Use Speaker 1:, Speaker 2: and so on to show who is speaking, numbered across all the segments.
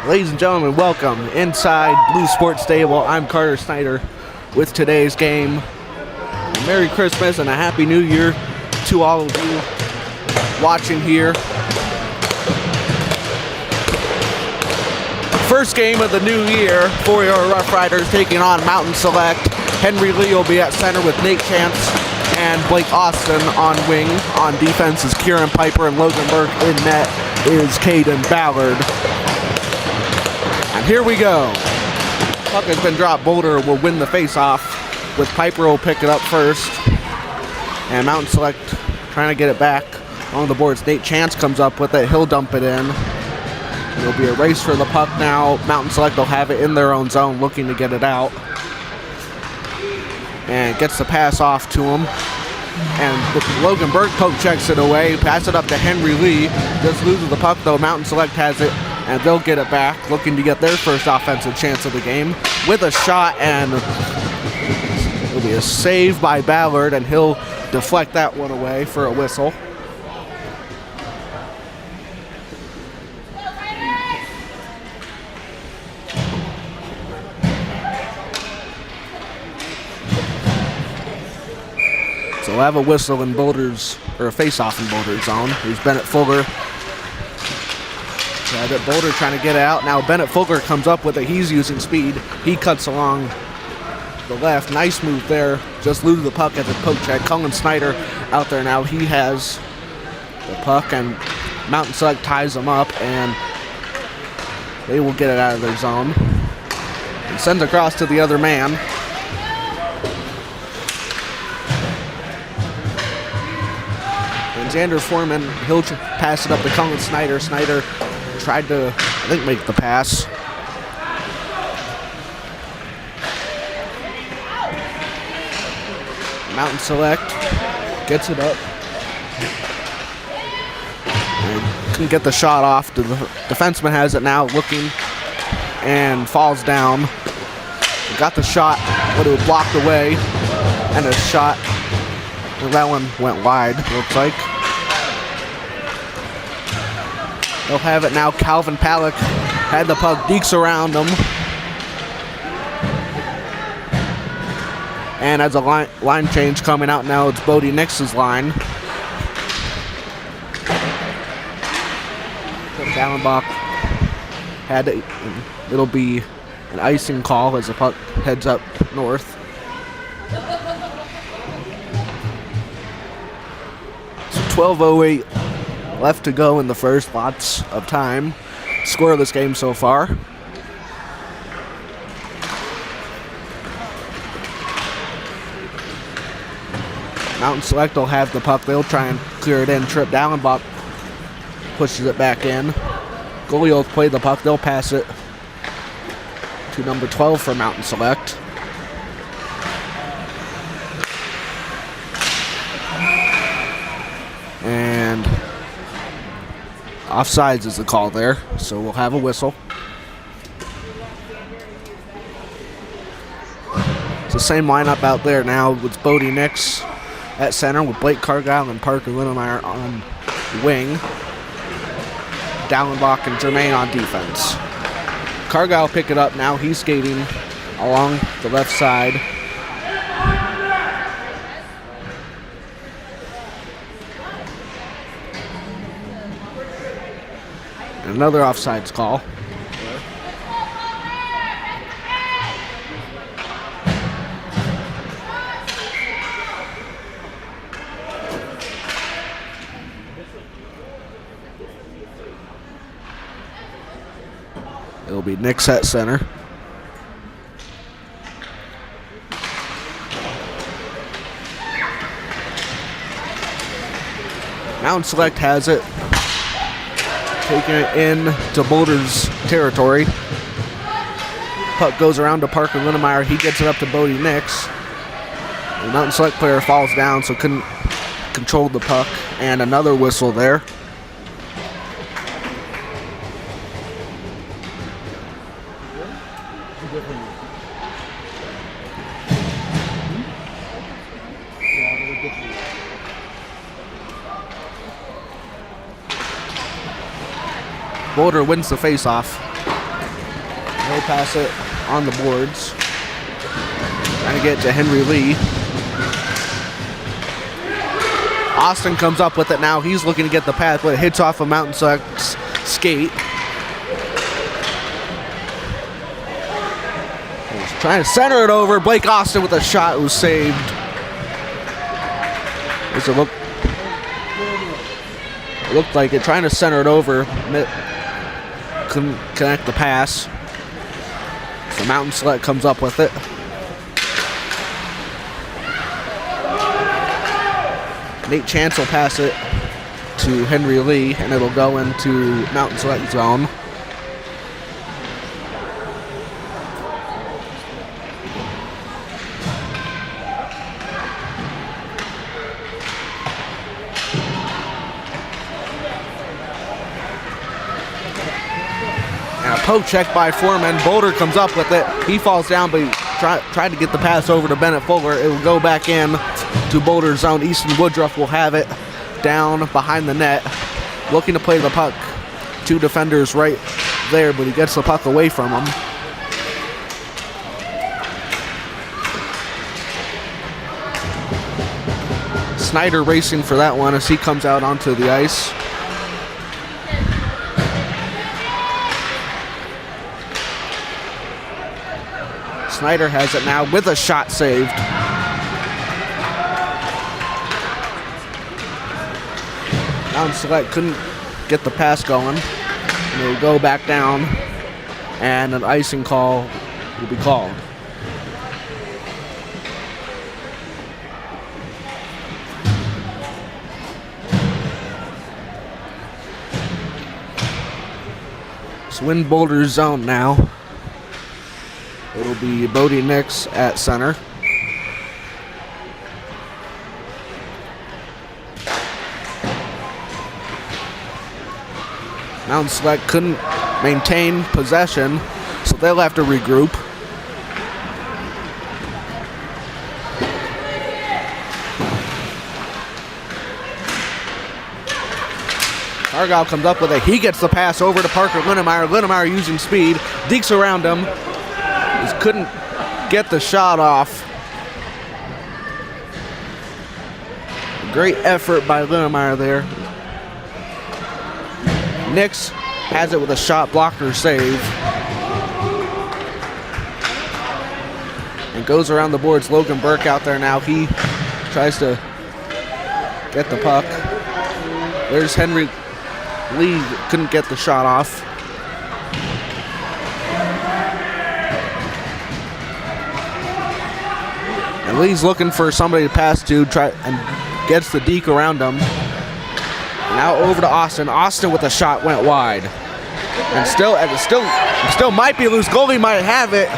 Speaker 1: Ladies and gentlemen, welcome inside Blue Sports Stable. I'm Carter Snyder with today's game. Merry Christmas and a Happy New Year to all of you watching here. First game of the new year for your Rough Riders taking on Mountain Select. Henry Lee will be at center with Nate Chance and Blake Austin on wing. On defense is Kieran Piper, and Logan Burke in net is Caden Ballard. And here we go. Puck has been dropped. Boulder will win the face-off, with Piper will pick it up first. And Mountain Select trying to get it back on the boards. Nate Chance comes up with it. He'll dump it in. It'll be a race for the puck now. Mountain Select will have it in their own zone, looking to get it out. And gets the pass off to him. And Logan Burke poke checks it away. Pass it up to Henry Lee. Just loses the puck, though. Mountain Select has it, and they'll get it back, looking to get their first offensive chance of the game with a shot, and it'll be a save by Ballard, and he'll deflect that one away for a whistle. So we'll have a whistle in Boulder's, or a face-off in Boulder's zone. Here's Bennett Fulger. Boulder trying to get it out. Now Bennett Fulger comes up with it. He's using speed. He cuts along the left. Nice move there. Just loses the puck at the poke check. Cullen Snyder out there now. He has the puck, and Mountain Select ties them up, and they will get it out of their zone. He sends across to the other man. And Xander Foreman, he'll pass it up to Cullen Snyder. Snyder tried to, I think, make the pass. Mountain Select gets it up. And couldn't get the shot off. The defenseman has it now, looking, and falls down. Got the shot, but it was blocked away. And a shot. And that one went wide, looks like. They'll have it now. Calvin Palak had the puck, dekes around them. And as a line change coming out now, it's Bodie Nix's line. Dallenbach had it. It'll be an icing call as the puck heads up north. So 12:08 left to go in the first. Lots of time. Scoreless game so far. Mountain Select will have the puck. They'll try and clear it in. Trip Dallenbach pushes it back in. Goalie will play the puck. They'll pass it to number 12 for Mountain Select. And offsides is the call there, so we'll have a whistle. It's the same lineup out there now with Bodie Nix at center with Blake Cargile and Parker Linnemeyer on wing. Dallenbach and Jermaine on defense. Cargile pick it up now. He's skating along the left side. And another offsides call. It'll be Nick's at center. Mountain Select has it. Taking it in to Boulder's territory. Puck goes around to Parker Linnemeyer. He gets it up to Bodie Nix. The Mountain Select player falls down, so couldn't control the puck. And another whistle there. Boulder wins the face-off. They'll pass it on the boards. Trying to get to Henry Lee. Austin comes up with it now. He's looking to get the pass, but it hits off a Mountain Select's skate. He's trying to center it over. Blake Austin with a shot was saved. It looked like it, trying to center it over. Couldn't connect the pass. So Mountain Select comes up with it. Nate Chance will pass it to Henry Lee, and it'll go into Mountain Select zone. Poke check by Foreman. Boulder comes up with it. He falls down, but he tried to get the pass over to Bennett Fuller. It will go back in to Boulder's zone. Easton Woodruff will have it down behind the net. Looking to play the puck. Two defenders right there, but he gets the puck away from him. Snyder racing for that one as he comes out onto the ice. Snyder has it now with a shot saved. Mountain Select couldn't get the pass going. And it'll go back down, and an icing call will be called. So in Boulder's zone now. It'll be Bodie Nix at center. Mountain Select couldn't maintain possession, so they'll have to regroup. Argyle comes up with it. He gets the pass over to Parker Linnemeyer. Linnemeyer using speed, dekes around him. Just couldn't get the shot off. Great effort by Linnemeyer there. Nix has it with a shot blocker save. And goes around the boards. Logan Burke out there now. He tries to get the puck. There's Henry Lee, couldn't get the shot off. And Lee's looking for somebody to pass to, and gets the deke around him. Now over to Austin. Austin with a shot went wide. And still might be loose. Goalie might have it.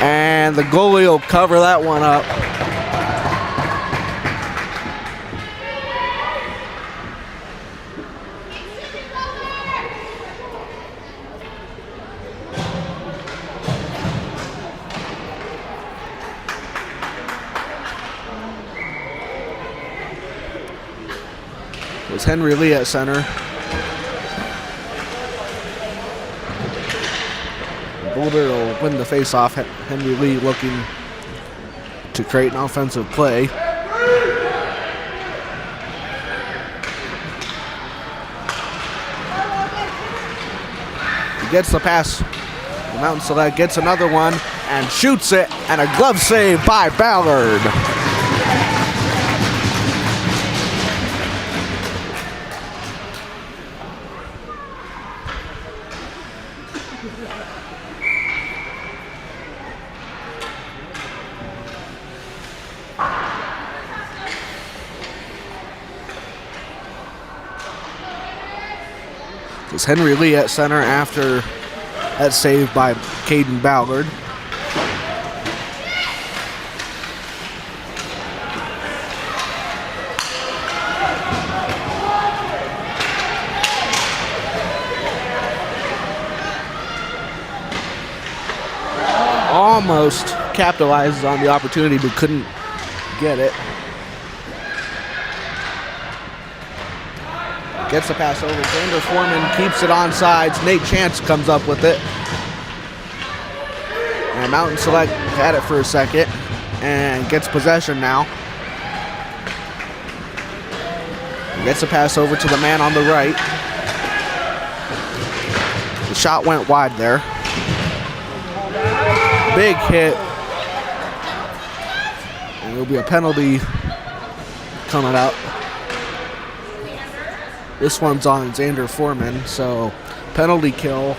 Speaker 1: And the goalie will cover that one up. It's Henry Lee at center. Boulder will win the face-off. Henry Lee looking to create an offensive play. gets the pass. Mountain Select gets another one and shoots it, and a glove save by Ballard. It's Henry Lee at center after that save by Caden Ballard. Almost capitalizes on the opportunity but couldn't get it. Gets the pass over. Xander Foreman keeps it on sides. Nate Chance comes up with it. And Mountain Select had it for a second and gets possession now. Gets the pass over to the man on the right. The shot went wide there. Big hit. And there'll be a penalty coming out. This one's on Xander Foreman, so penalty kill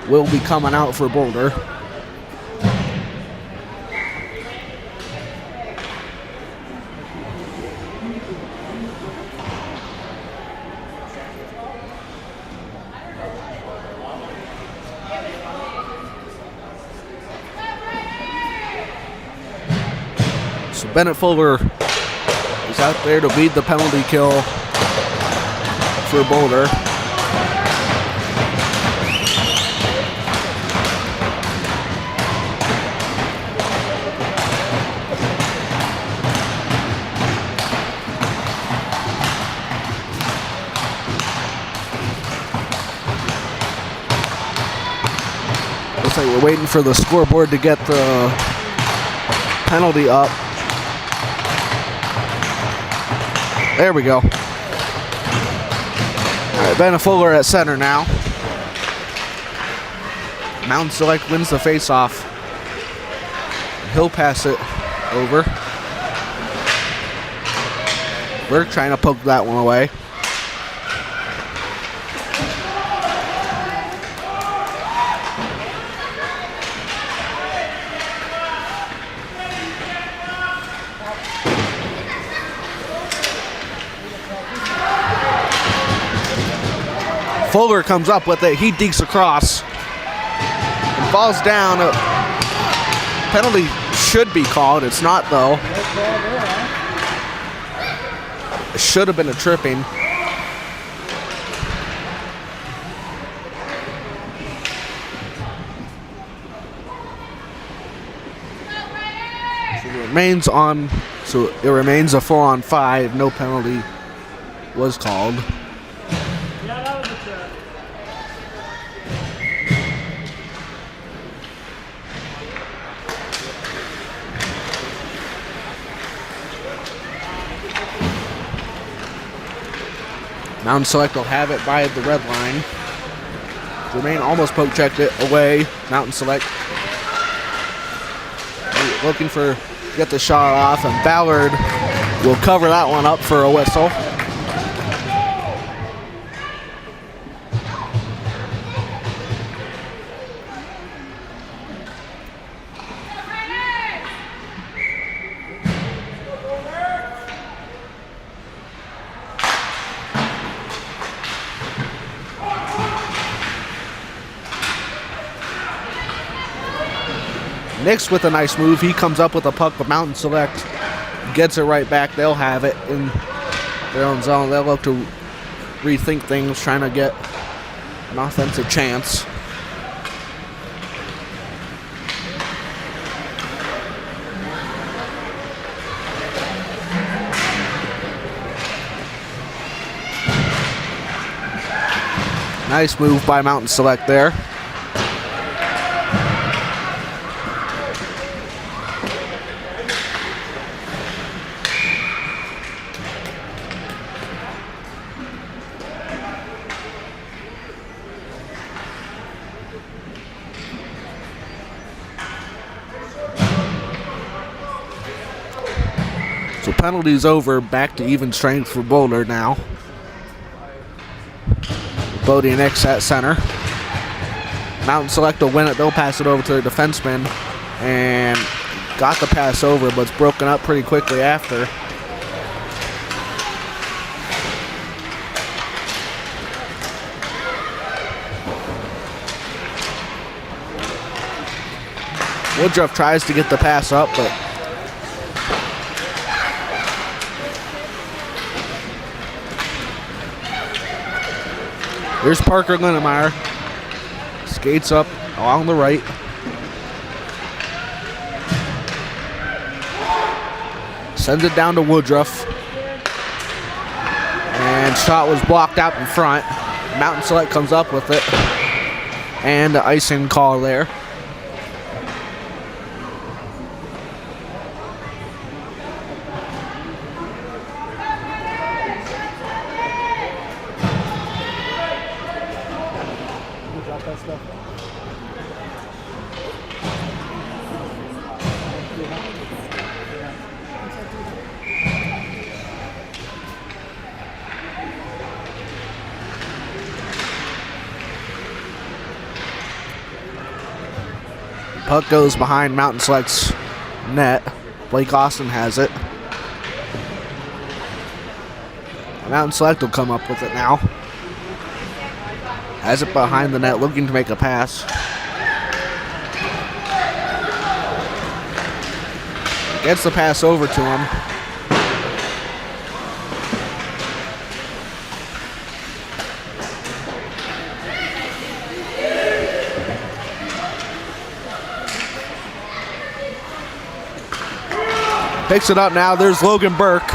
Speaker 1: will be coming out for Boulder. So Bennett Fuller is out there to lead the penalty kill for Boulder. Looks like we're waiting for the scoreboard to get the penalty up. There we go. Bennett Fuller at center now. Mountain Select wins the faceoff. He'll pass it over. We're trying to poke that one away. Fuller comes up with it. He dinks across and falls down. Penalty should be called. It's not, though. It should have been a tripping. So it remains a 4-on-5. No penalty was called. Mountain Select will have it by the red line. Jermaine almost poke checked it away. Mountain Select looking for get the shot off, and Ballard will cover that one up for a whistle. Nix with a nice move. He comes up with a puck, but Mountain Select gets it right back. They'll have it in their own zone. They'll look to rethink things, trying to get an offensive chance. Nice move by Mountain Select there. So penalties over, back to even strength for Boulder now. Bodie Nix at center. Mountain Select will win it. They'll pass it over to their defenseman. And got the pass over, but it's broken up pretty quickly after. Woodruff tries to get the pass up, but here's Parker Linnemeyer. Skates up along the right. Sends it down to Woodruff. And shot was blocked out in front. Mountain Select comes up with it. And the icing call there. Puck goes behind Mountain Select's net. Blake Austin has it. Mountain Select will come up with it now. Has it behind the net, looking to make a pass. Gets the pass over to him. Picks it up now. There's Logan Burke.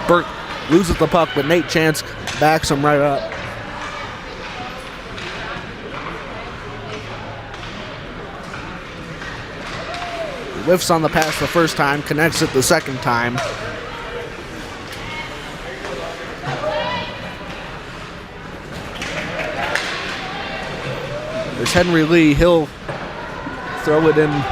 Speaker 1: Burke loses the puck, but Nate Chance backs him right up. He whiffs on the pass the first time, connects it the second time. There's Henry Lee. He'll throw it in.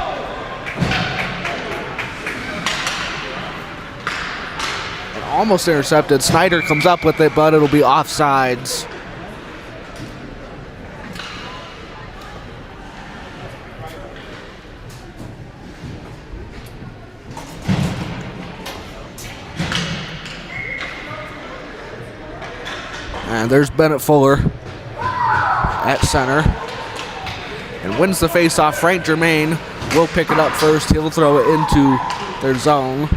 Speaker 1: Almost intercepted. Snyder comes up with it, but it'll be offsides. And there's Bennett Fuller at center. And wins the faceoff. Frank Germain will pick it up first. He'll throw it into their zone.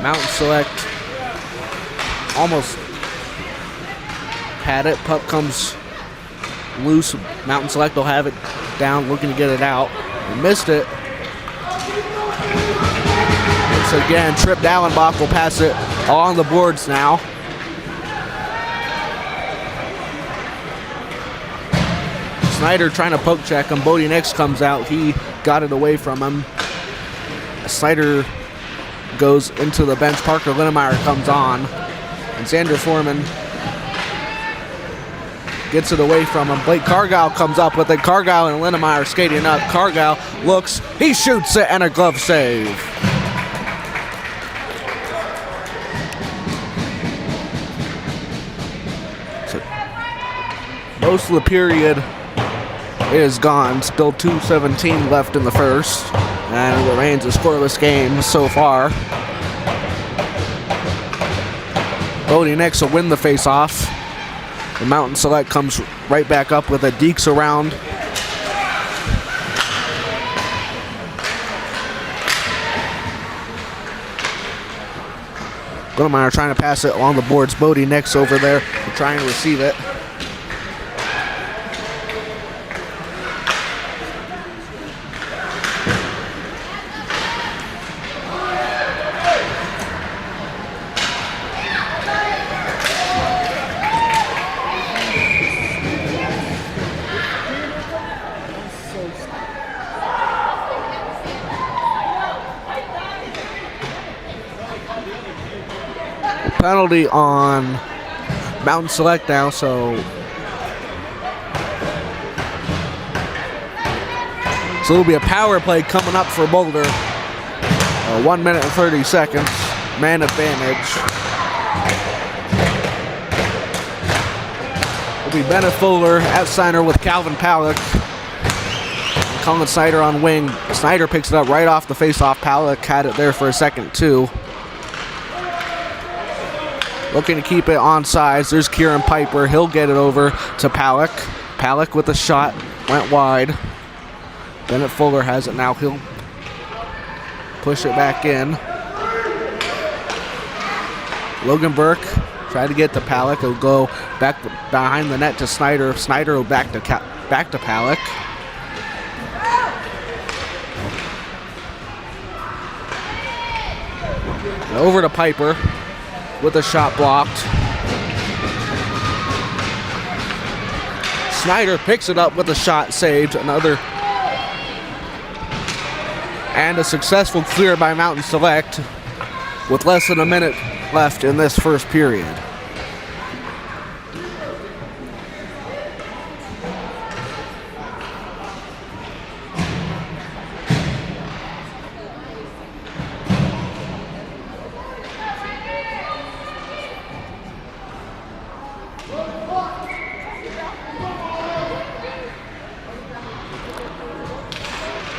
Speaker 1: Mountain Select almost had it. Puck comes loose. Mountain Select will have it down, looking to get it out. He missed it. Once again, Trip Dallenbach will pass it along the boards now. Snyder trying to poke check him. Bodie Nix comes out. He got it away from him. Snyder goes into the bench. Parker Linnemeyer comes on. And Xander Foreman gets it away from him. Blake Cargile comes up with it. Cargile and Linnemeyer skating up. Cargile looks. He shoots it and a glove save. So most of the period is gone. Still 2:17 left in the first. And it remains a scoreless game so far. Bodie Nix will win the face-off. The Mountain Select comes right back up with a dekes around. Linnemeyer trying to pass it along the boards. Bodie Nix over there trying to receive it. penalty on Mountain Select now, so it'll be a power play coming up for Boulder. 1 minute and 30 seconds, man advantage. It'll be Bennett Fuller at center with Calvin Palick. Colin Snyder on wing. Snyder picks it up right off the face-off. Palick had it there for a second too. Looking to keep it on sides. There's Kieran Piper. He'll get it over to Palick. Palick with a shot. Went wide. Bennett Fuller has it now. He'll push it back in. Logan Burke tried to get to Palick. He'll go back behind the net to Snyder. Snyder will back to Palick. Over to Piper with a shot blocked. Snyder picks it up with a shot saved. And a successful clear by Mountain Select with less than a minute left in this first period.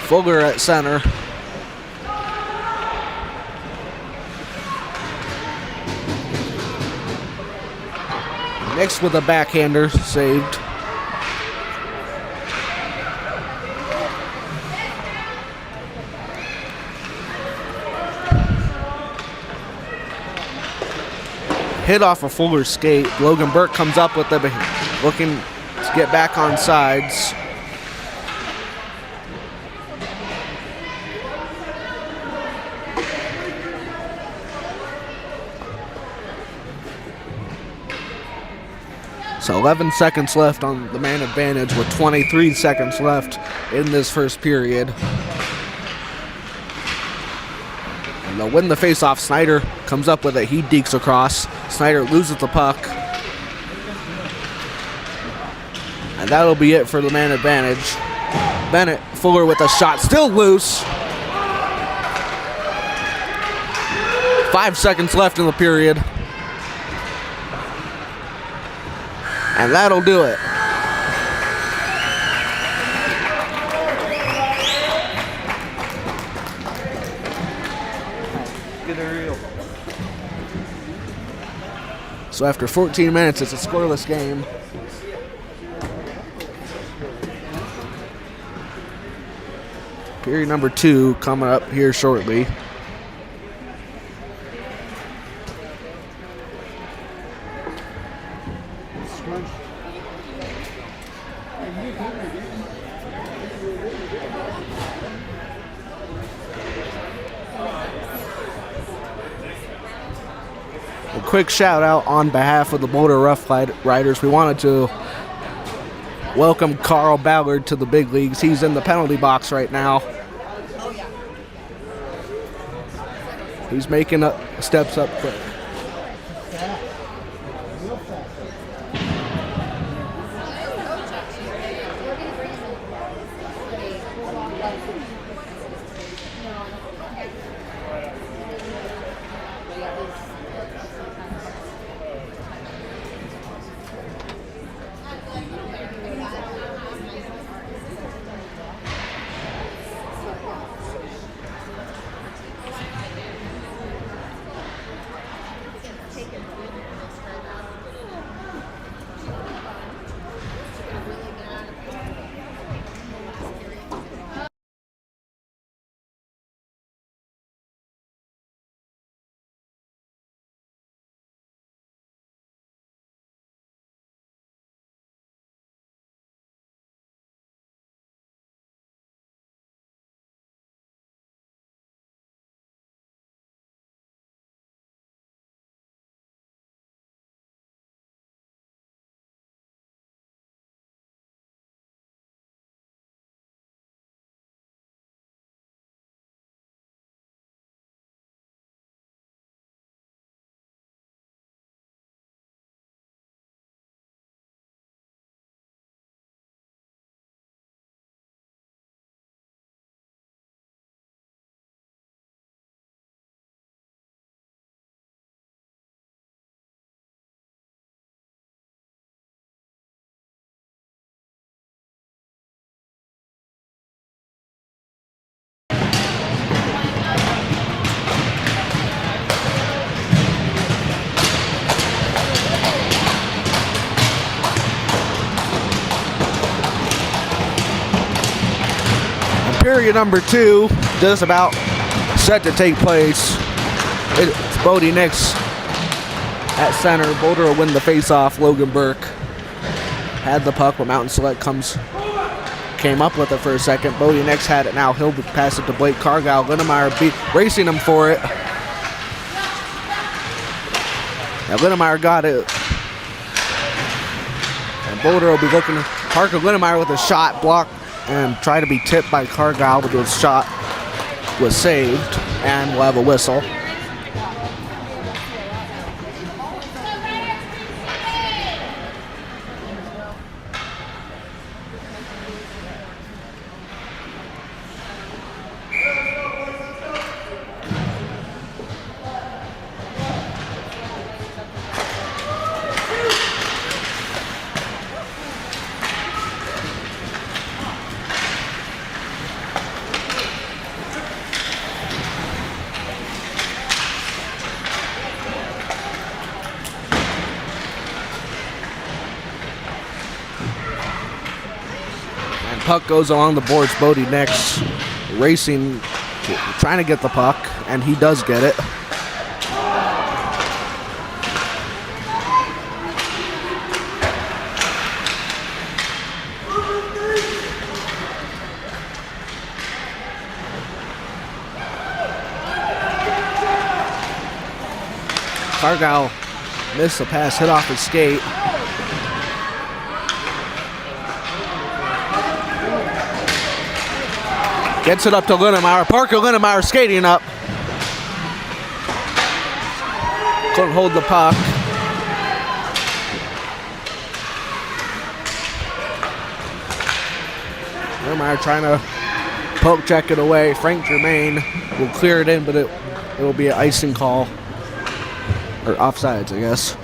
Speaker 1: Fuller at center. Next with a backhander, saved. Hit off a Fuller's skate. Logan Burke comes up with it, looking to get back on sides. So 11 seconds left on the man advantage with 23 seconds left in this first period. And they'll win the faceoff. Snyder comes up with it. He dekes across. Snyder loses the puck. And that'll be it for the man advantage. Bennett Fuller with a shot. Still loose. 5 seconds left in the period. And that'll do it. So after 14 minutes, it's a scoreless game. Period number 2 coming up here shortly. A quick shout out on behalf of the Boulder Rough Riders. We wanted to welcome Carl Ballard to the big leagues. He's in the penalty box right now. He's making steps up quick. Period number 2, just about set to take place. It's Bodie Nix at center. Boulder will win the face-off. Logan Burke had the puck, but Mountain Select came up with it for a second. Bodie Nix had it now. He'll pass it to Blake Cargile. Linnemeyer racing him for it. Now Linnemeyer got it. And Boulder will be looking. Parker Linnemeyer with a shot blocked and try to be tipped by Cargile, but the shot was saved, and we'll have a whistle. Puck goes along the boards. Bodie Nix racing, trying to get the puck, and he does get it. Cargile missed the pass, hit off his skate. Gets it up to Linnemeyer. Parker Linnemeyer skating up. Couldn't hold the puck. Linnemeyer trying to poke check it away. Frank Germain will clear it in, but it will be an icing call. Or offsides, I guess.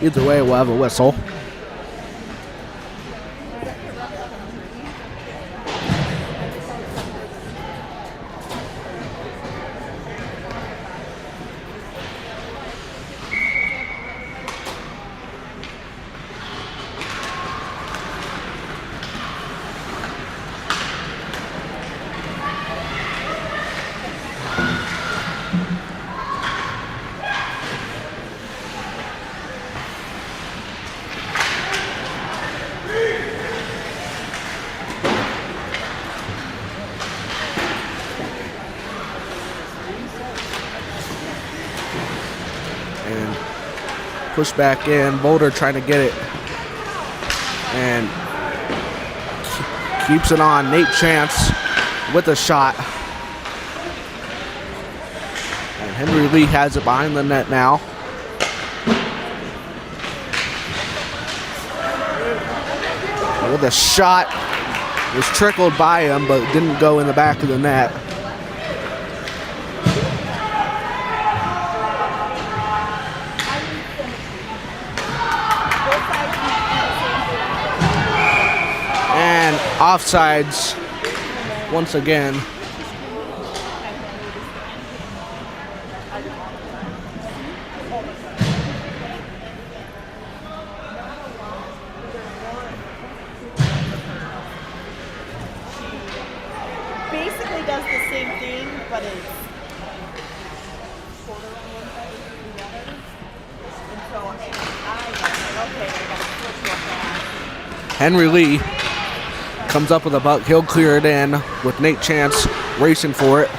Speaker 1: Either way, we'll have a whistle. Push back in. Boulder trying to get it. And keeps it on. Nate Chance with a shot. And Henry Lee has it behind the net now. With a shot. Was trickled by him, but didn't go in the back of the net. Offsides once again.
Speaker 2: Basically does the same thing, but it's shorter on one side than the other. And so I okay, I gotta switch real fast.
Speaker 1: Henry Lee comes up with a buck. He'll clear it in with Nate Chance racing for it.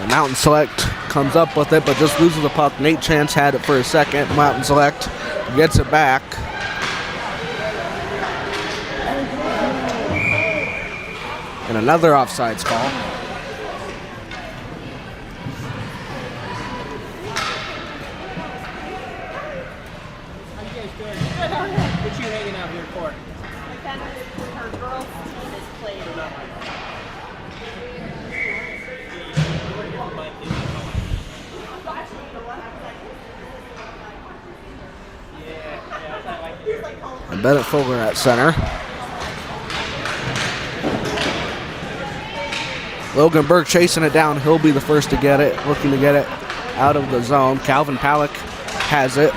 Speaker 1: Mountain Select comes up with it, but just loses the puck. Nate Chance had it for a second. Mountain Select gets it back. And another offsides call.
Speaker 3: How you guys doing? Good, how are you? What you hanging out here for?
Speaker 2: McKenna, her girls' team is playing.
Speaker 1: Bennett Fuller at center. Logan Burke chasing it down. He'll be the first to get it, looking to get it out of the zone. Calvin Palick has it.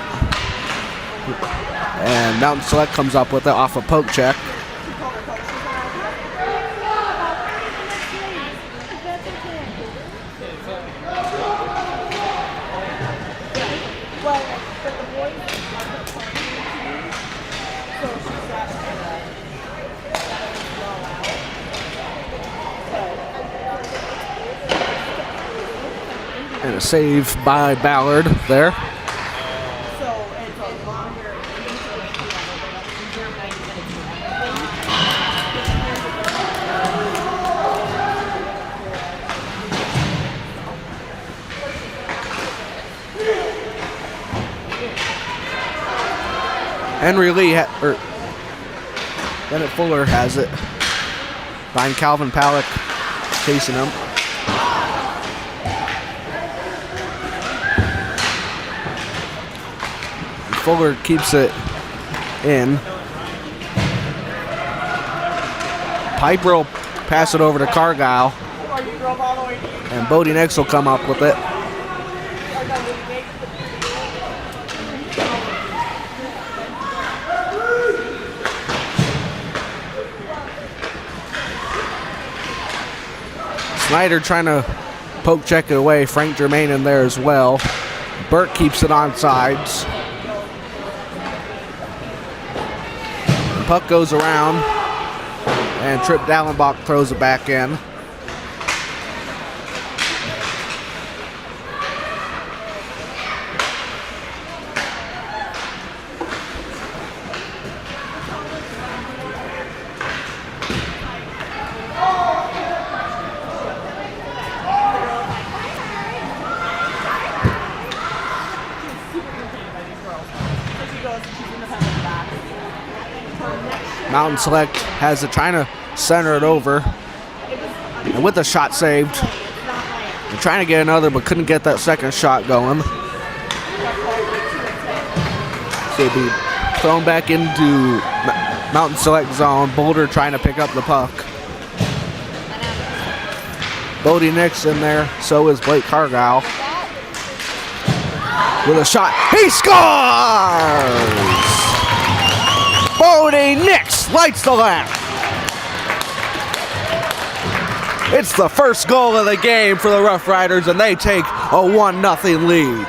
Speaker 1: And Mountain Select comes up with it off a poke check. And a save by Ballard there.
Speaker 2: So it's a longer.
Speaker 1: Henry Lee, Bennett Fuller has it. Behind Calvin Palick, chasing him. Fuller keeps it in. Piper will pass it over to Cargyle. And Bodie Nix will come up with it. Snyder trying to poke check it away. Frank Germain in there as well. Burke keeps it on sides. The puck goes around, and Trip Dallenbach throws it back in. Mountain Select has it, trying to center it over. And with the shot saved. They're trying to get another, but couldn't get that second shot going. So it'll be thrown back into Mountain Select zone. Boulder trying to pick up the puck. Bodie Nix in there, so is Blake Cargyle. With a shot, he scores! Bodie Nix lights the lamp. It's the first goal of the game for the Rough Riders, and they take a 1-0 lead.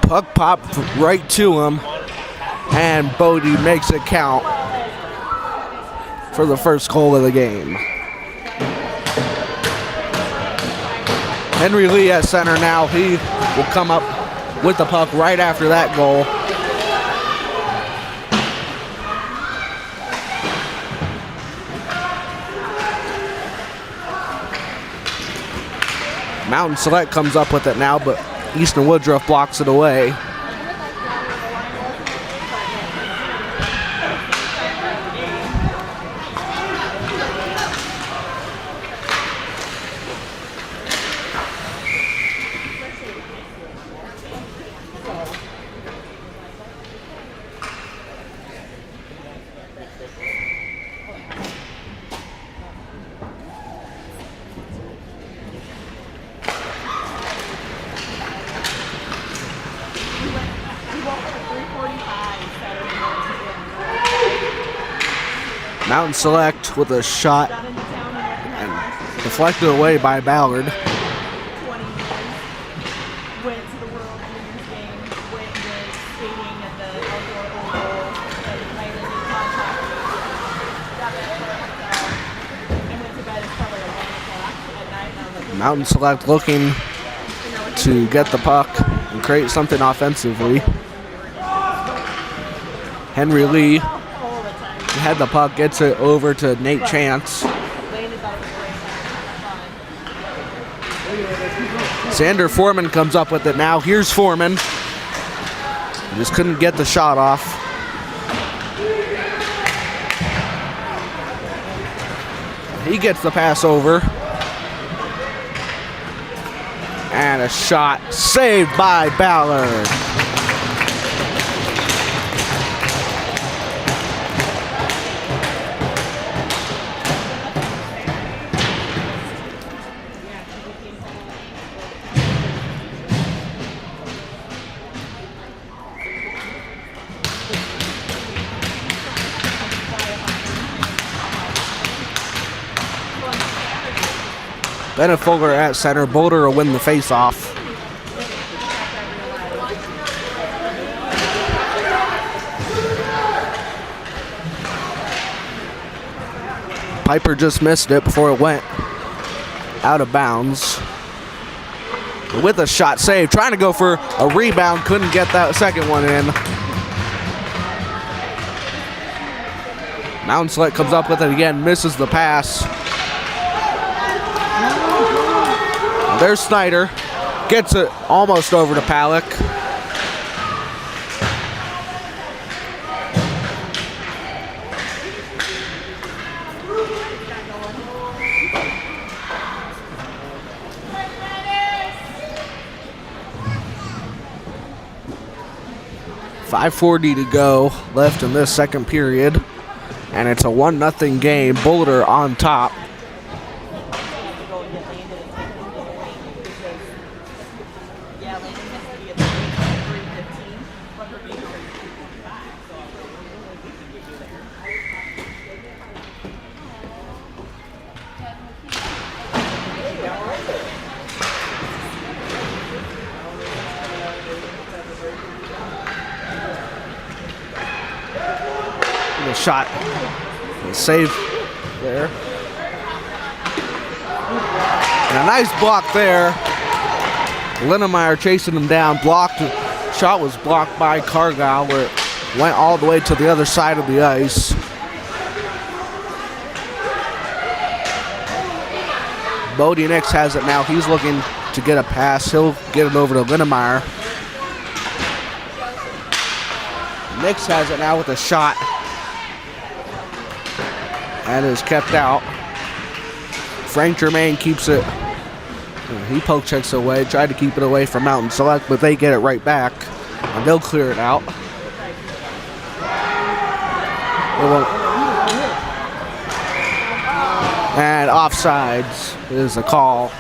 Speaker 1: Puck popped right to him, and Bodie makes it count for the first goal of the game. Henry Lee at center now. He will come up with the puck right after that goal. Mountain Select comes up with it now, but Easton Woodruff blocks it away. Mountain Select with a shot and deflected away by Ballard.
Speaker 2: 20 years, went to the World Juniors game, went and did skating at the outdoor oval, and Tyler did contact me, got that and went to bed at probably like 1 o'clock at night, and I was like,
Speaker 1: Mountain Select looking to get the puck and create something offensively. Henry Lee had the puck, gets it over to Nate Chance. Xander Foreman comes up with it now. Here's Foreman. He just couldn't get the shot off. He gets the pass over. And a shot saved by Ballard. Bennett Fulger at center. Boulder will win the face-off. Piper just missed it before it went out of bounds. With a shot save, trying to go for a rebound, couldn't get that second one in. Mountain Select comes up with it again, misses the pass. There's Snyder, gets it almost over to Palick. .540 to go left in this second period, and it's a 1-0 game. Boulder on top. Shot, save there, and a nice block there. Linnemeyer chasing him down, blocked. Shot was blocked by Cargyle, where it went all the way to the other side of the ice. Bodie Nix has it now. He's looking to get a pass. He'll get it over to Linnemeyer. Nix has it now with a shot. And is kept out. Frank Germain keeps it. He poke checks away, tried to keep it away from Mountain Select, but they get it right back, and they'll clear it out. And offsides is a call.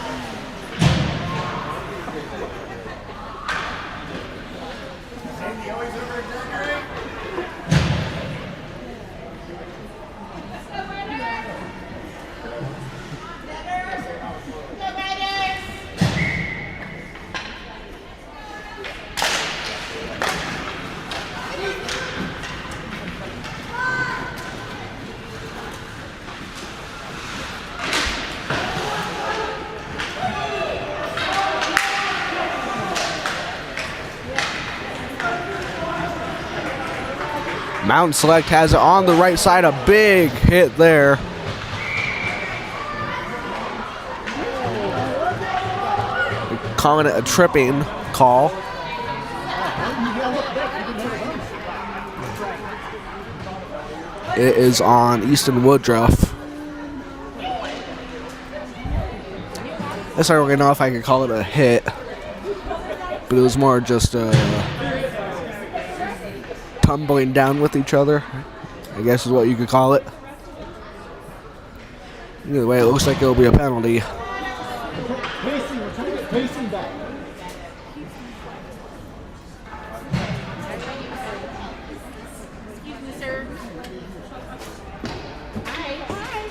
Speaker 1: Mountain Select has it on the right side. A big hit there. Calling it a tripping call. It is on Easton Woodruff. I don't really know if I could call it a hit, but it was more just tumbling down with each other, I guess is what you could call it. Either way, it looks like it'll be a penalty.
Speaker 3: Pacing back.
Speaker 2: Excuse me, sir. Hi.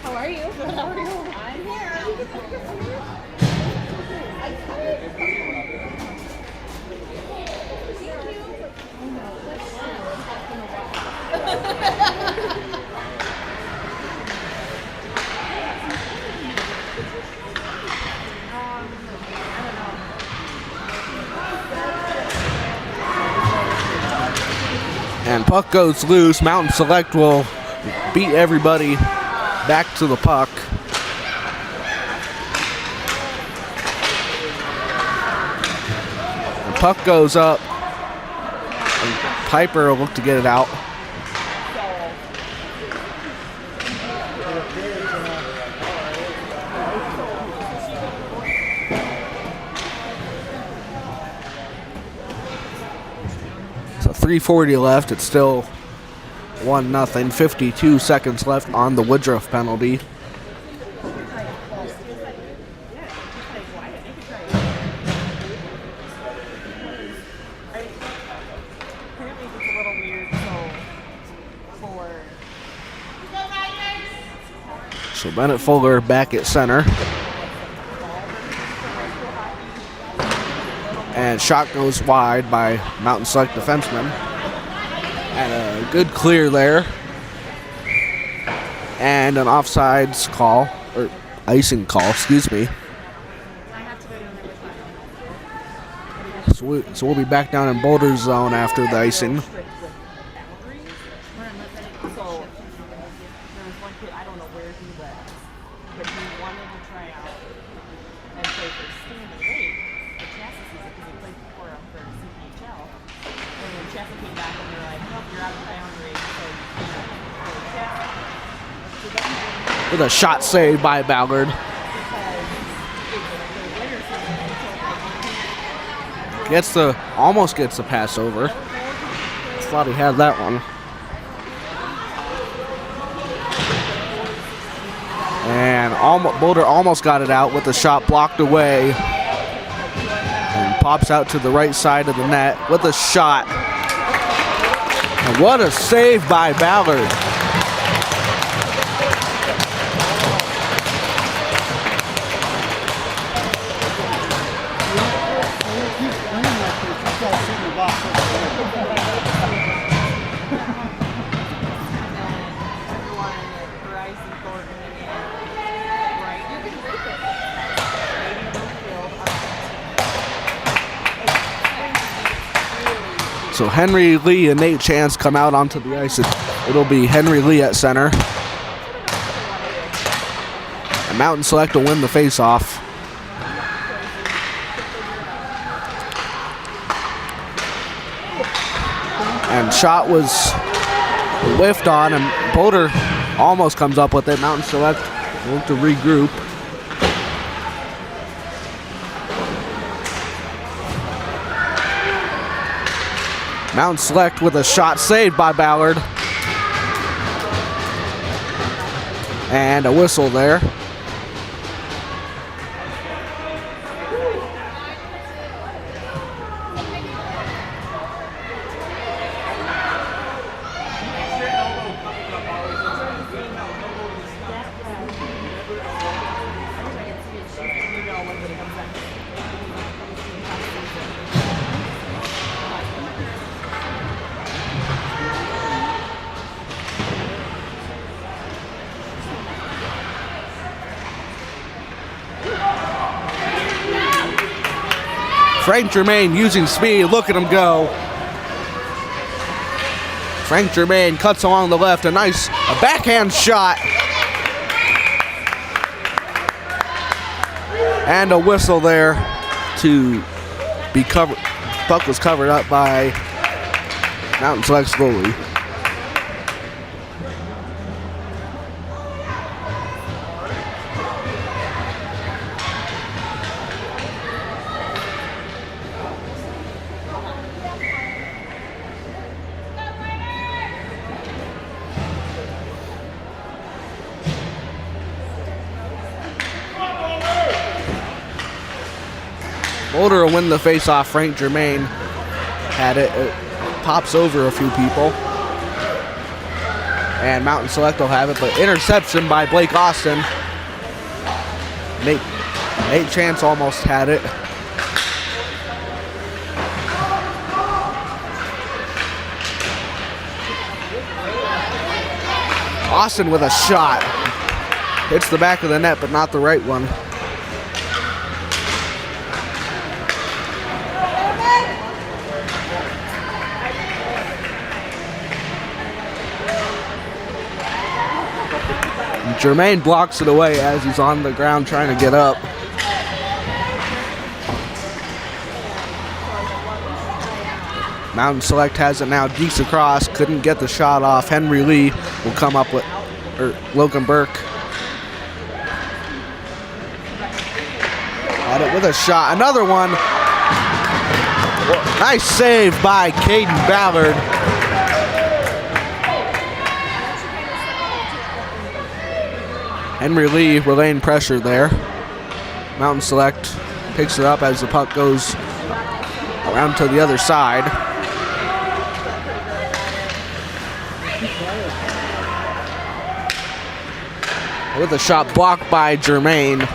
Speaker 2: How are you? Good. How are you? I'm here.
Speaker 1: And puck goes loose. Mountain Select will beat everybody back to the puck. The puck goes up. And Piper will look to get it out. So 3:40 left. It's still 1-0. 52 seconds left on the Woodruff penalty.
Speaker 2: Apparently it's a little weird,
Speaker 1: So Bennett Fuller back at center. And shot goes wide by Mountain Select defenseman. And a good clear there. And an offsides call, or icing call, excuse me. So we'll be back down in Boulder's zone after the icing.
Speaker 2: So there was one kid, I don't know where he lives, but he wanted to try out and play for Stanley Lake, the Chassa season, because he played for him for CPHL. And then Chassa came back and they're like, nope, you're out of boundary, so you can't play Chassa. So then
Speaker 1: With a shot saved by Ballard. Almost gets the pass over. Thought he had that one. And Boulder almost got it out with the shot blocked away. And pops out to the right side of the net with a shot. And what a save by Ballard. So Henry Lee and Nate Chance come out onto the ice. It'll be Henry Lee at center. And Mountain Select will win the faceoff. And shot was whiffed on, and Boulder almost comes up with it. Mountain Select will to regroup. Mountain Select with a shot saved by Ballard. And a whistle there. Frank Germain using speed. Look at him go. Frank Germain cuts along the left. A backhand shot. And a whistle there to be covered. Puck was covered up by Mountain Select's goalie. Boulder will win the face-off. Frank Germain had it. It pops over a few people. And Mountain Select will have it, but interception by Blake Austin. Nate Chance almost had it. Austin with a shot. Hits the back of the net, but not the right one. Germain blocks it away as he's on the ground trying to get up. Mountain Select has it now. Deeks across. Couldn't get the shot off. Henry Lee will come up with, or Logan Burke. Had it with a shot. Another one. Nice save by Caden Ballard. Henry Lee relaying pressure there. Mountain Select picks it up as the puck goes around to the other side. With a shot blocked by Jermaine.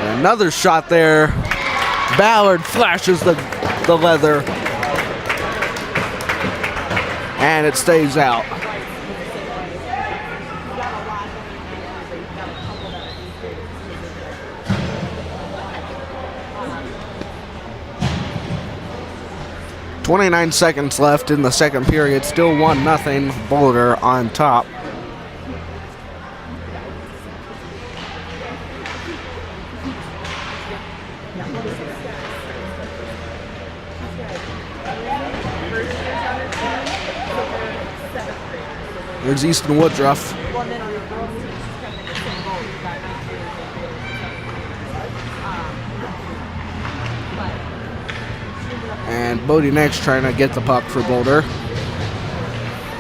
Speaker 1: And another shot there. Ballard flashes the leather. And it stays out. .29 seconds left in the second period. Still 1-0 Boulder on top. There's Easton Woodruff. And Bodie next trying to get the puck for Boulder.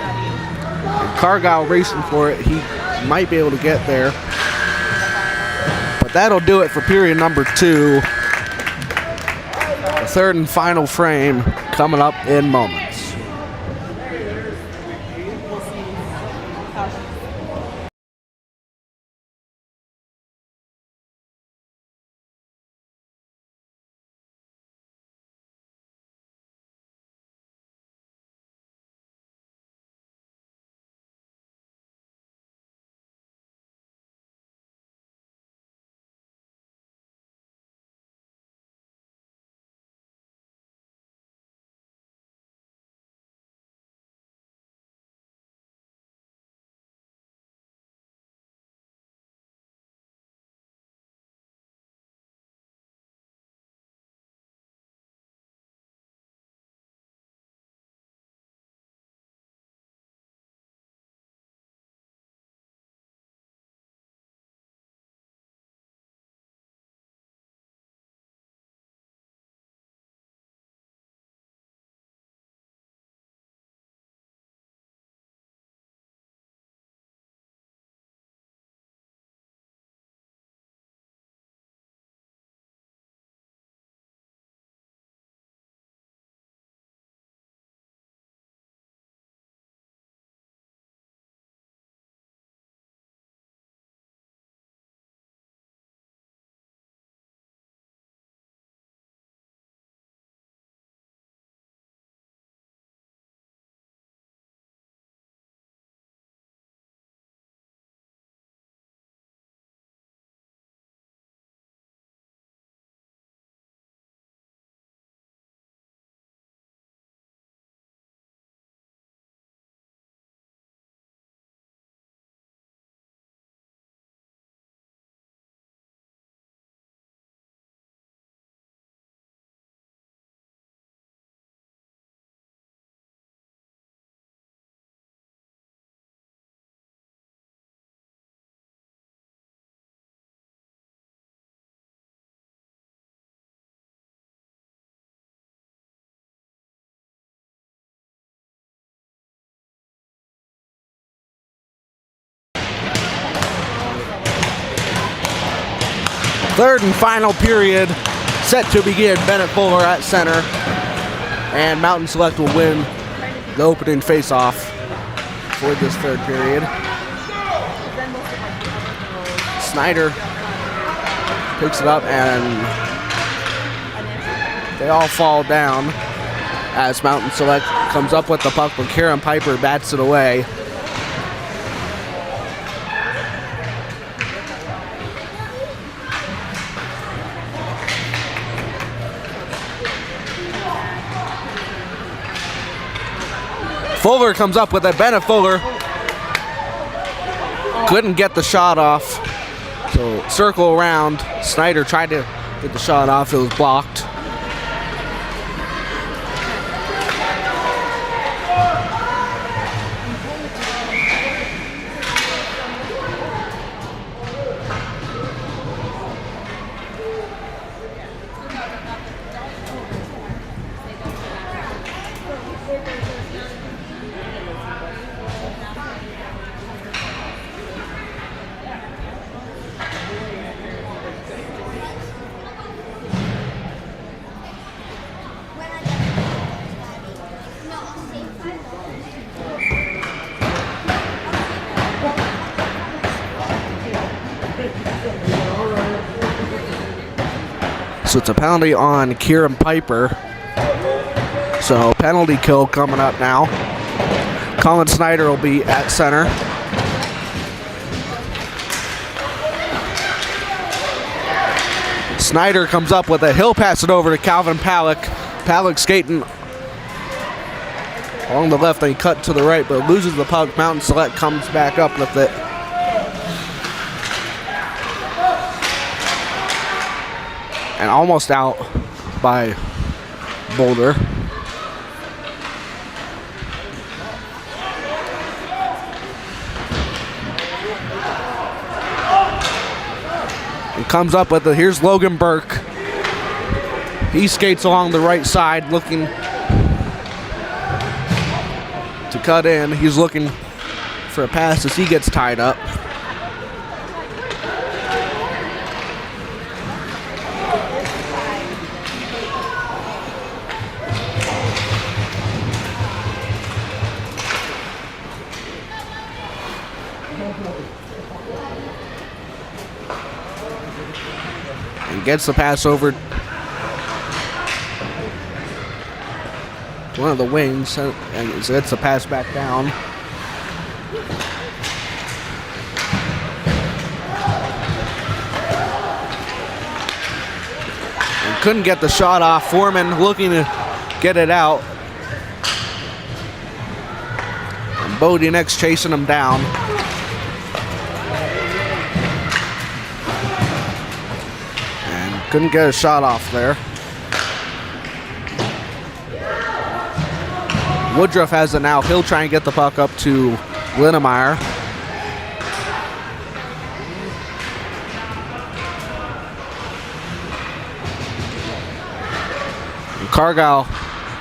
Speaker 1: And Cargyle racing for it. He might be able to get there. But that'll do it for period number 2. The third and final frame coming up in moments. Third and final period set to begin. Bennett Fuller at center. And Mountain Select will win the opening face-off for this third period. Snyder picks it up and they all fall down as Mountain Select comes up with the puck, but Karen Piper bats it away. Fuller comes up with it. Bennett Fuller couldn't get the shot off. So circle around. Snyder tried to get the shot off. It was blocked. So it's a penalty on Kieran Piper. So penalty kill coming up now. Colin Snyder will be at center. Snyder comes up with it. He'll pass it over to Calvin Palick. Palick skating along the left, and he cut to the right, but loses the puck. Mountain Select comes back up with it. And almost out by Boulder. He comes up with it. Here's Logan Burke. He skates along the right side looking to cut in. He's looking for a pass as he gets tied up. And gets the pass over to one of the wings and gets the pass back down. And couldn't get the shot off. Foreman looking to get it out. And Bodie next chasing him down. Couldn't get a shot off there. Woodruff has it now. He'll try and get the puck up to Linnemeyer. And Cargyle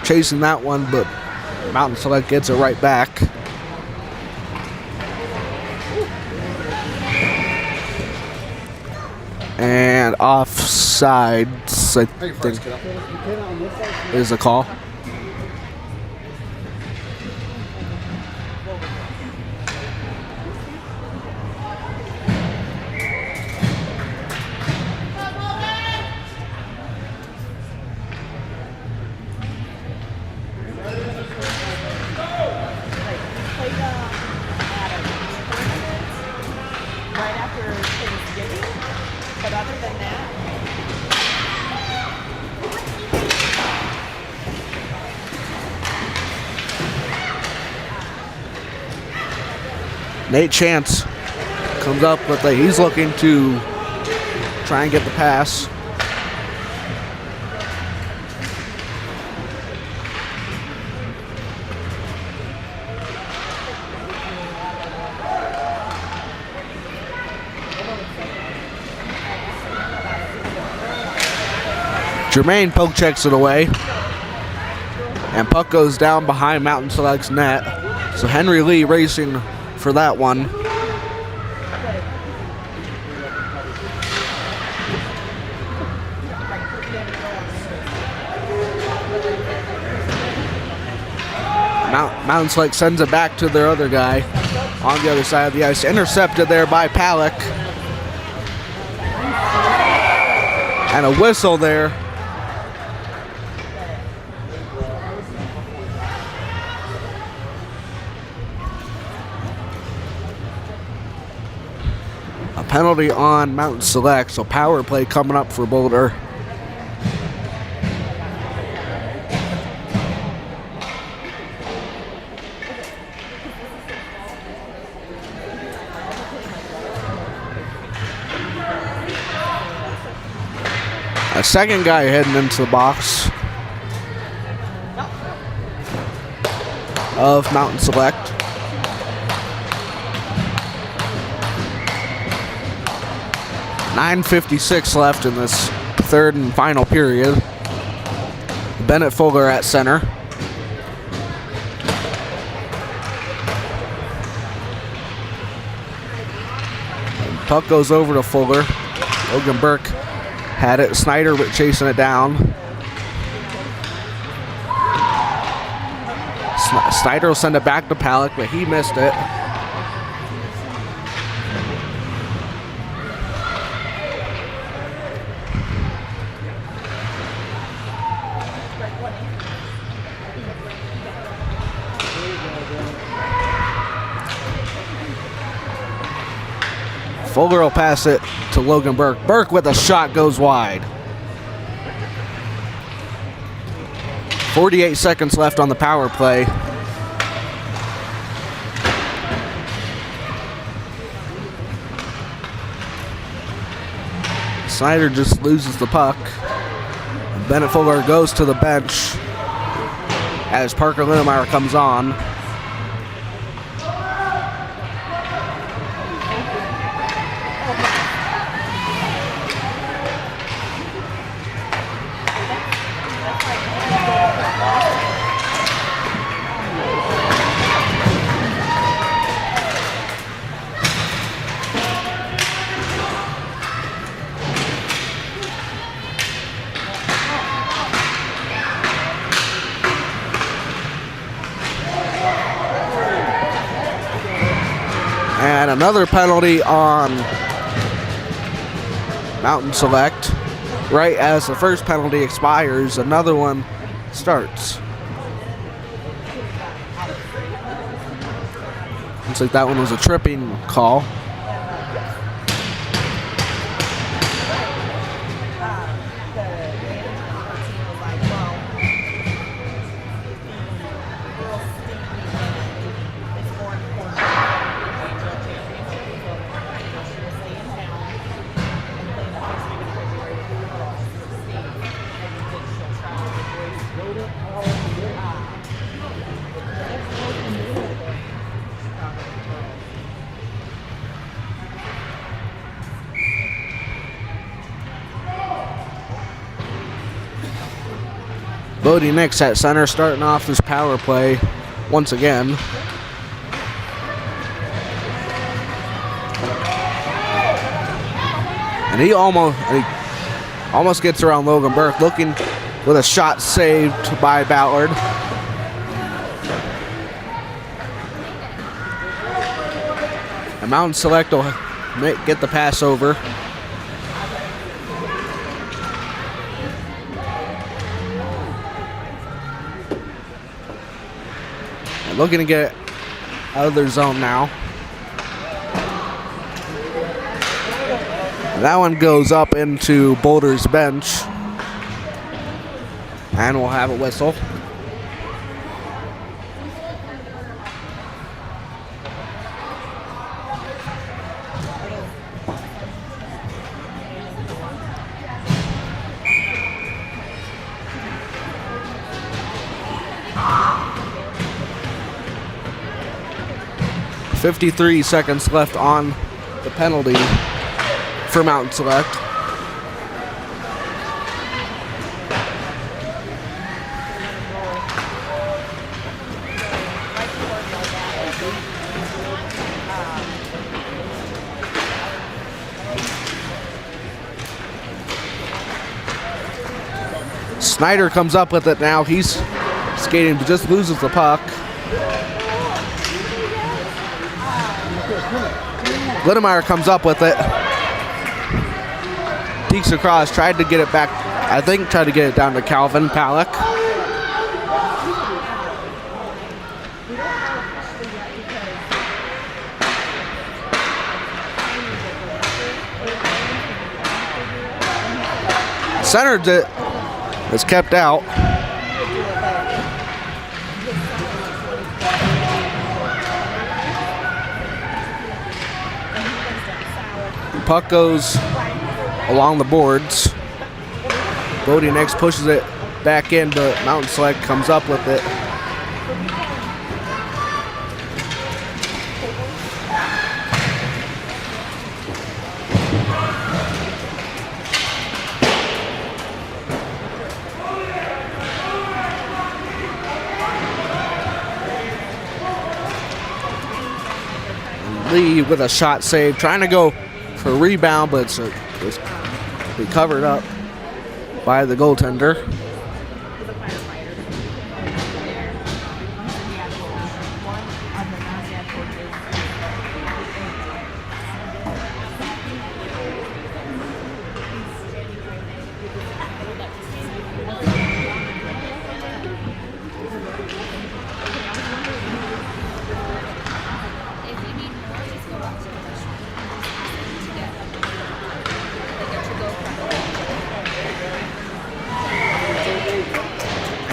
Speaker 1: chasing that one, but Mountain Select gets it right back. And offsides, I think, is a call.
Speaker 2: Right after Thanksgiving, but other than that,
Speaker 1: Nate Chance comes up with it. He's looking to try and get the pass. Jermaine poke checks it away. And puck goes down behind Mountain Select's net. So Henry Lee racing for that one. Mountain Select sends it back to their other guy on the other side of the ice. Intercepted there by Palick. And a whistle there. A penalty on Mountain Select, so power play coming up for Boulder. A second guy heading into the box of Mountain Select. .956 left in this third and final period. Bennett Fuller at center. And puck goes over to Fuller. Logan Burke had it. Snyder chasing it down. Snyder will send it back to Palick, but he missed it. Folger will pass it to Logan Burke. Burke with a shot goes wide. 48 seconds left on the power play. Snyder just loses the puck. Bennett Folger goes to the bench as Parker Lindemeyer comes on. And another penalty on Mountain Select. Right as the first penalty expires, another one starts. Looks like that one was a tripping call. Bodie Nix at center, starting off this power play once again. And he almost gets around Logan Burke, looking with a shot saved by Ballard. And Mountain Select will get the pass over. Looking to get out of their zone now. That one goes up into Boulder's bench. And we'll have a whistle. .53 seconds left on the penalty for Mountain Select. Snyder comes up with it now. He's skating, but just loses the puck. Lindemeyer comes up with it. Peeks across, tried to get it back. I think tried to get it down to Calvin Palick. Centered it. It's kept out. Puck goes along the boards. Bodie next pushes it back in, but Mountain Select comes up with it. Lee with a shot save, trying to go for a rebound, but it's covered up by the goaltender.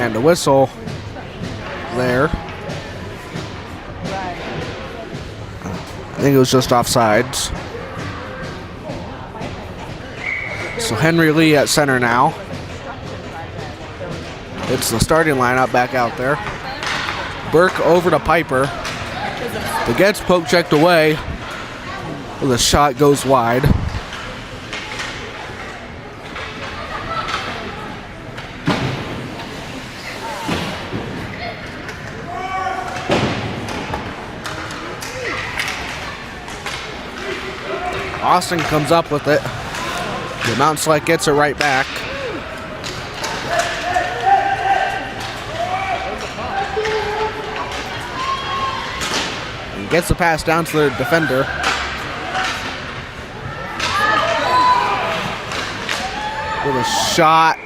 Speaker 1: And the whistle there. I think it was just offsides. So Henry Lee at center now. It's the starting lineup back out there. Burke over to Piper. It gets poke checked away. The shot goes wide. Austin comes up with it. The Mountain Select gets it right back. And gets the pass down to their defender. With a shot.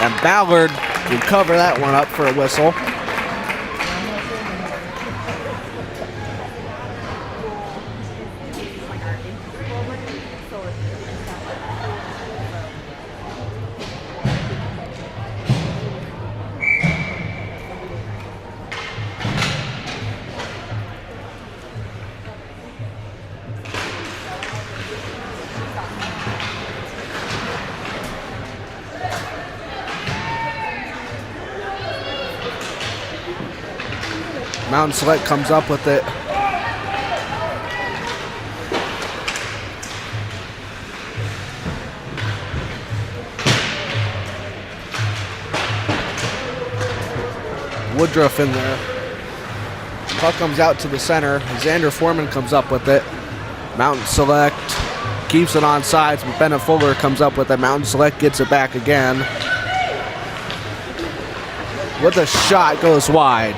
Speaker 1: And Ballard can cover that one up for a whistle. Mountain Select comes up with it. Woodruff in there. Puck comes out to the center. Xander Foreman comes up with it. Mountain Select keeps it on sides, but Bennett Fuller comes up with it. Mountain Select gets it back again. With a shot, goes wide.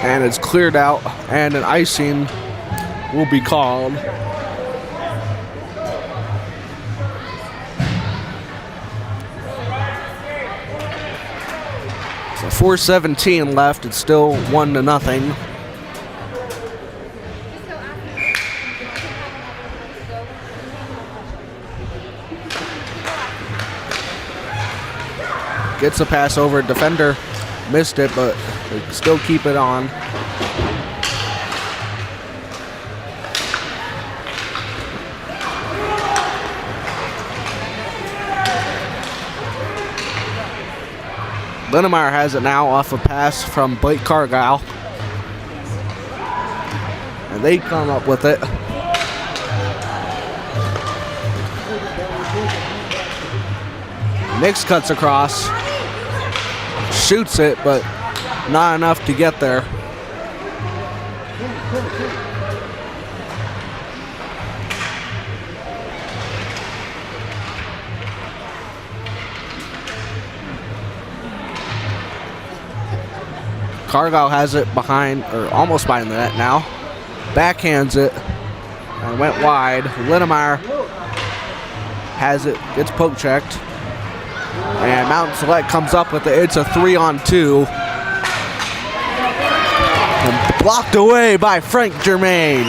Speaker 1: And it's cleared out, and an icing will be called. So 4:17 left. It's still 1-0. Gets a pass over. Defender missed it, but they still keep it on. Linnemeyer has it now off a pass from Blake Cargile. And they come up with it. Nix cuts across. Shoots it, but not enough to get there. Cargile has it behind, or almost behind the net now. Backhands it and went wide. Linnemeyer has it, gets poke checked. And Mountain Select comes up with it. It's a 3-on-2. And blocked away by Frank Germain.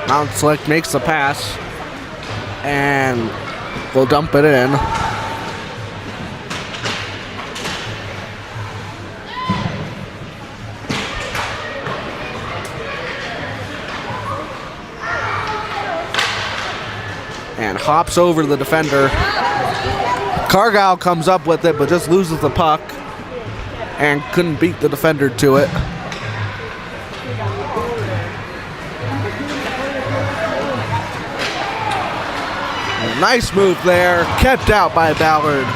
Speaker 1: Mountain Select makes the pass. And we'll dump it in. And hops over the defender. Cargile comes up with it, but just loses the puck. And couldn't beat the defender to it. Nice move there, kept out by Ballard.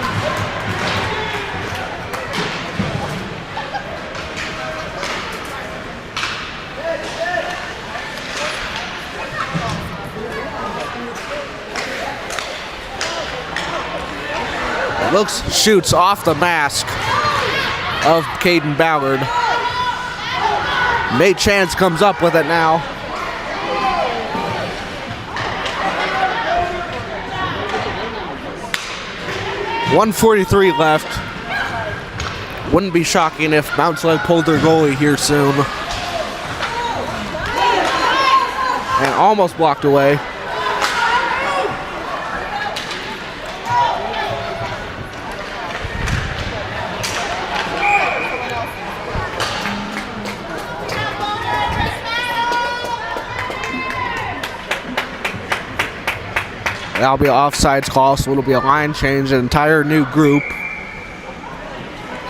Speaker 1: Shoots off the mask of Caden Ballard. Nate Chance comes up with it now. .143 left. Wouldn't be shocking if Mount Select pulled their goalie here soon. And almost blocked away. That'll be an offsides call, so it'll be a line change, an entire new group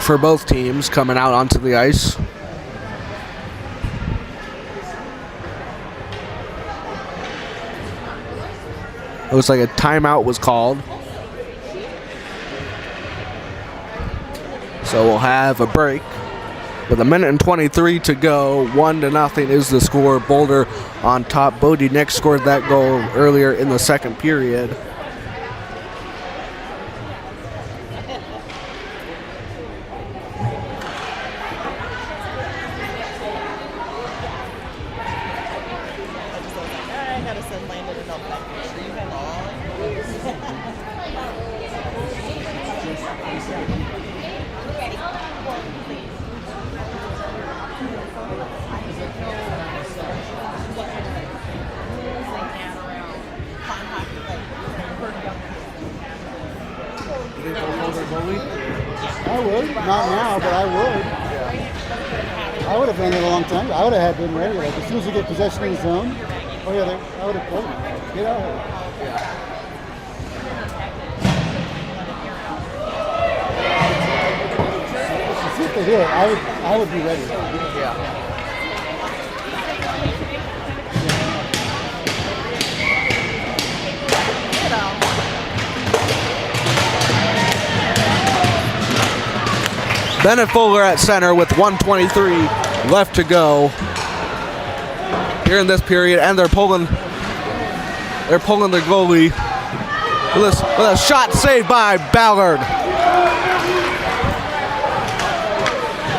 Speaker 1: for both teams coming out onto the ice. It looks like a timeout was called. So we'll have a break. With 1:23 to go, 1-0 is the score. Boulder on top. Bodie Nick scored that goal earlier in the second period.
Speaker 4: I would. Not now, but I would. I would have done it a long time. I would have been ready. Like as soon as we get possession in the zone, oh yeah, I would have played him. Get out of here. See if they do it. I would be ready. Yeah.
Speaker 1: Bennett Fuller at center with 1:23 left to go here in this period, and they're pulling their goalie with a shot saved by Ballard.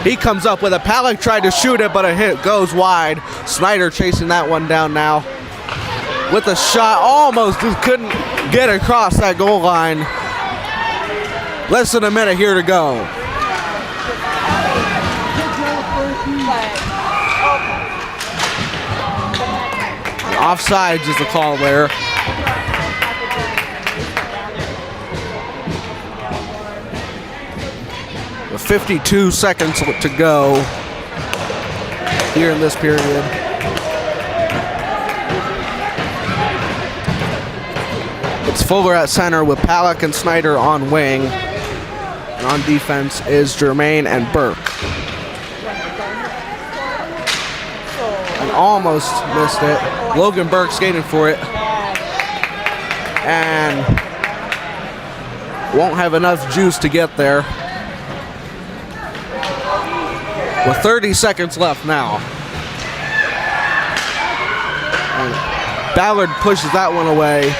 Speaker 1: He comes up with it. Palick tried to shoot it, but a hit goes wide. Snyder chasing that one down now with a shot, almost just couldn't get across that goal line. Less than a minute here to go. Offsides is the call there. With 52 seconds to go here in this period. It's Fuller at center with Palick and Snyder on wing. And on defense is Germain and Burke. And almost missed it. Logan Burke skating for it. And won't have enough juice to get there. With 30 seconds left now. And Ballard pushes that one away.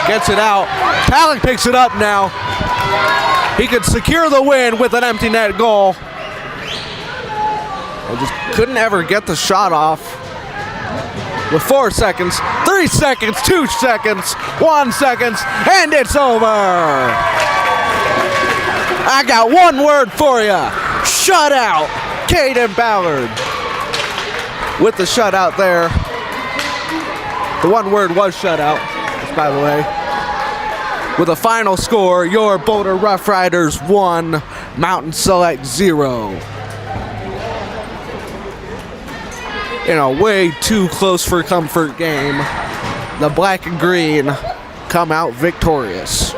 Speaker 1: Gets it out. Palick picks it up now. He could secure the win with an empty net goal. And just couldn't ever get the shot off. With 4 seconds, 3 seconds, 2 seconds, 1 second, and it's over. I got one word for you. Shutout. Caden Ballard with the shutout there. The one word was shutout, by the way. With a final score, your Boulder Rough Riders 1, Mountain Select 0. In a way too close for comfort game, the black and green come out victorious.